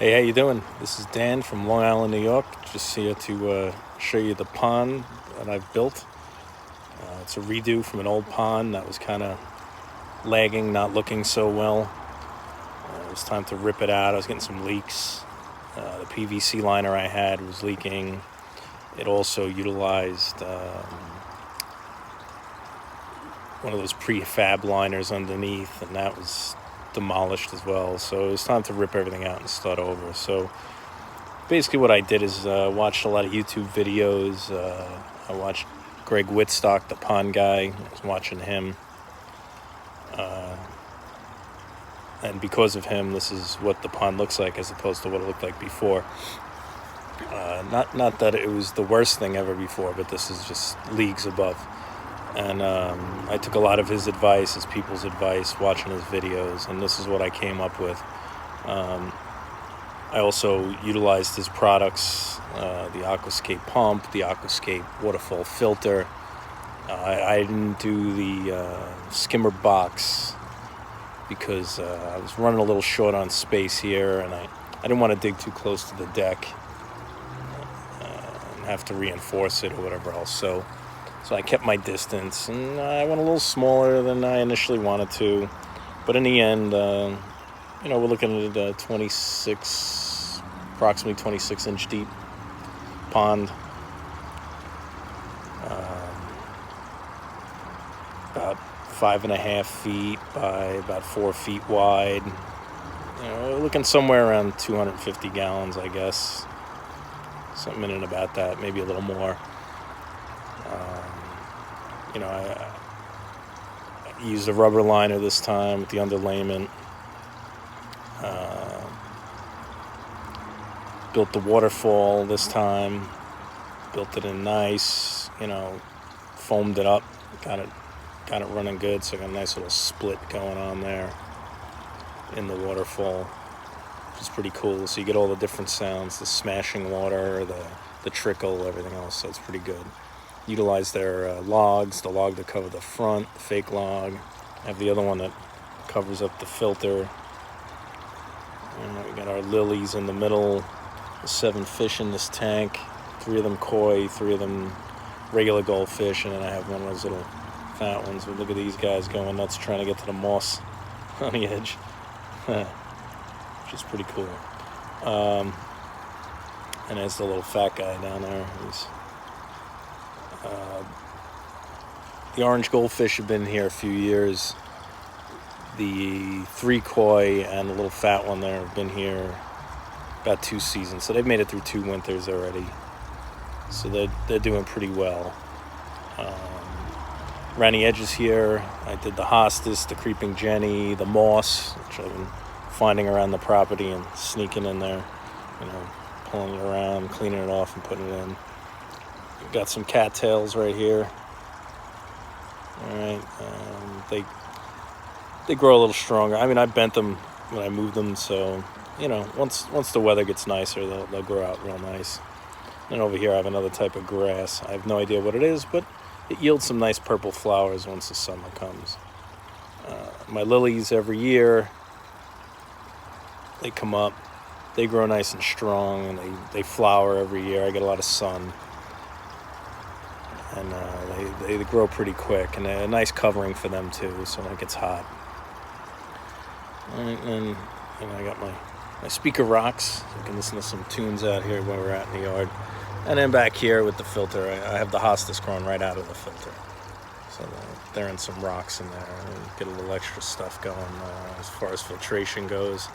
Hey, how you doing? This is Dan from Long Island, New York. Just here to show you the pond that I've built. It's a redo from an old pond that was kind of lagging, not looking so well. It was time to rip it out. I was getting some leaks. The PVC liner I had was leaking. It also utilized one of those prefab liners underneath, and that was demolished as well. So it was time to rip everything out and start over. So basically what I did is watched a lot of YouTube videos. I watched Greg Whittstock, the pond guy. I was watching him. And because of him, this is what the pond looks like as opposed to what it looked like before. Not that it was the worst thing ever before, but this is just leagues above. And I took a lot of his advice, his people's advice, watching his videos, and this is what I came up with. I also utilized his products, the Aquascape pump, the Aquascape waterfall filter. I didn't do the skimmer box because I was running a little short on space here, and I didn't want to dig too close to the deck and have to reinforce it or whatever else. So I kept my distance, and I went a little smaller than I initially wanted to. But in the end, we're looking at a approximately 26-inch deep pond. About 5.5 feet by about 4 feet wide. We're looking somewhere around 250 gallons, I guess. Something in and about that, maybe a little more. I used a rubber liner this time with the underlayment. Built the waterfall this time. Built it in nice, foamed it up. Got it running good, so I got a nice little split going on there in the waterfall, which is pretty cool. So you get all the different sounds, the smashing water, the trickle, everything else, so it's pretty good. Utilize their logs, the log to cover the front, the fake log. I have the other one that covers up the filter. And we got our lilies in the middle, the 7 fish in this tank, 3 of them koi, 3 of them regular goldfish, and then I have one of those little fat ones. But look at these guys going nuts trying to get to the moss on the edge, which is pretty cool. And there's the little fat guy down there. The orange goldfish have been here a few years. The 3 koi and the little fat one there have been here about 2 seasons. So they've made it through 2 winters already. So they're doing pretty well. Around the edges here, I did the hostas, the creeping jenny, the moss, which I've been finding around the property and sneaking in there, pulling it around, cleaning it off and putting it in. Got some cattails right here. All right, they grow a little stronger. I mean, I bent them when I moved them, so once the weather gets nicer, they'll grow out real nice. And over here, I have another type of grass. I have no idea what it is, but it yields some nice purple flowers once the summer comes. My lilies every year, they come up, they grow nice and strong, and they flower every year. I get a lot of sun. And they grow pretty quick, and they're a nice covering for them too, so when it gets hot. And I got my speaker rocks. You can listen to some tunes out here while we're out in the yard. And then back here with the filter, I have the hostas growing right out of the filter. So they're in some rocks in there, and get a little extra stuff going as far as filtration goes.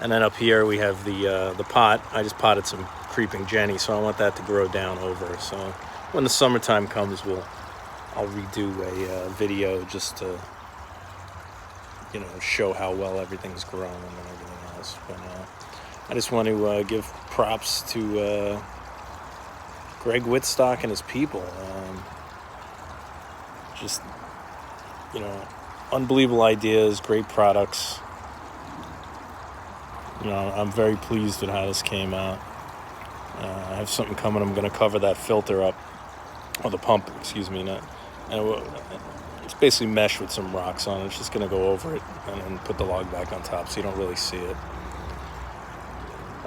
And then up here we have the pot. I just potted some creeping jenny, so I want that to grow down over. So when the summertime comes, I'll redo a video just to show how well everything's grown and everything else. But I just want to give props to Greg Whittstock and his people. Unbelievable ideas, great products. I'm very pleased with how this came out. I have something coming. I'm going to cover that filter up, or the pump, excuse me. And it's basically mesh with some rocks on it. It's just going to go over it and then put the log back on top so you don't really see it.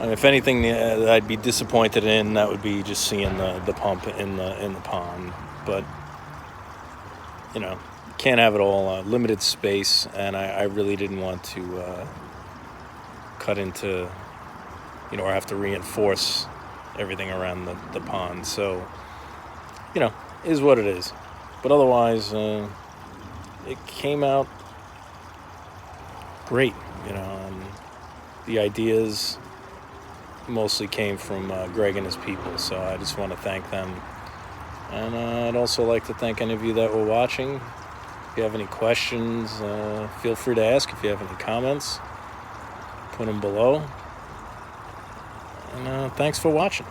If anything that I'd be disappointed in, that would be just seeing the pump in the pond. But can't have it all. Limited space, and I really didn't want to cut into, or have to reinforce everything around the pond. So, is what it is. But otherwise, it came out great. And the ideas mostly came from Greg and his people, so I just want to thank them. And I'd also like to thank any of you that were watching. If you have any questions, feel free to ask. If you have any comments, put them below. And thanks for watching.